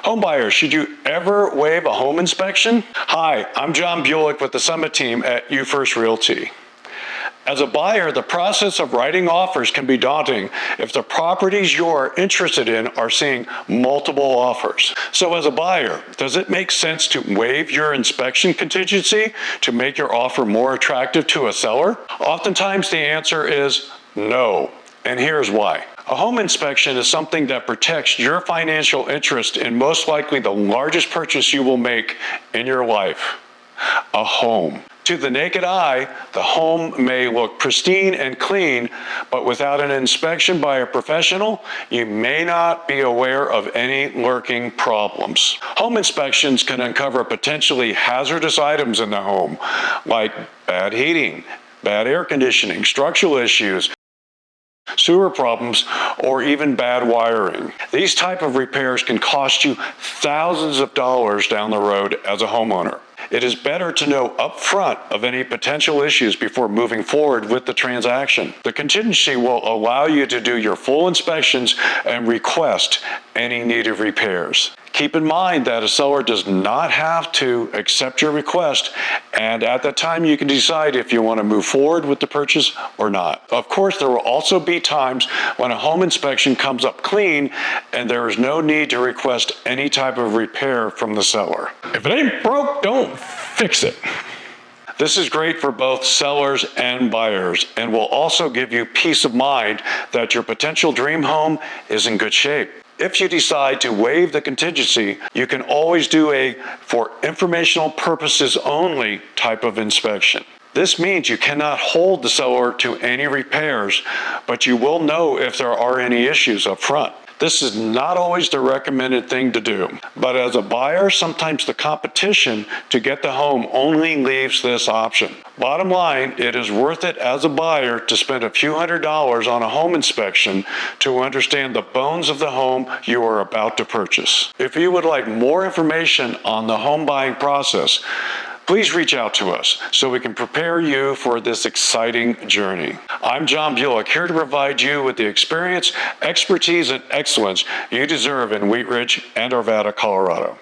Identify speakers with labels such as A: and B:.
A: Homebuyers, should you ever waive a home inspection? Hi, I'm John Bulick with the Summit team at You First Realty. As a buyer, the process of writing offers can be daunting if the properties you're interested in are seeing multiple offers. So as a buyer, does it make sense to waive your inspection contingency to make your offer more attractive to a seller? Oftentimes the answer is no, and here's why. A home inspection is something that protects your financial interest in most likely the largest purchase you will make in your life, a home. To the naked eye, the home may look pristine and clean, but without an inspection by a professional, you may not be aware of any lurking problems. Home inspections can uncover potentially hazardous items in the home, like bad heating, bad air conditioning, structural issues, sewer problems, or even bad wiring. These type of repairs can cost you thousands of dollars down the road as a homeowner. It is better to know upfront of any potential issues before moving forward with the transaction. The contingency will allow you to do your full inspections and request any needed repairs. Keep in mind that a seller does not have to accept your request, and at that time you can decide if you want to move forward with the purchase or not. Of course, there will also be times when a home inspection comes up clean and there is no need to request any type of repair from the seller. If it ain't broke, don't fix it. This is great for both sellers and buyers and will also give you peace of mind that your potential dream home is in good shape. If you decide to waive the contingency, you can always do a for informational purposes only type of inspection. This means you cannot hold the seller to any repairs, but you will know if there are any issues up front. This is not always the recommended thing to do, but as a buyer, sometimes the competition to get the home only leaves this option. Bottom line, it is worth it as a buyer to spend a few $100s on a home inspection to understand the bones of the home you are about to purchase. If you would like more information on the home buying process, please reach out to us so we can prepare you for this exciting journey. I'm John Bulick, here to provide you with the experience, expertise, and excellence you deserve in Wheat Ridge and Arvada, Colorado.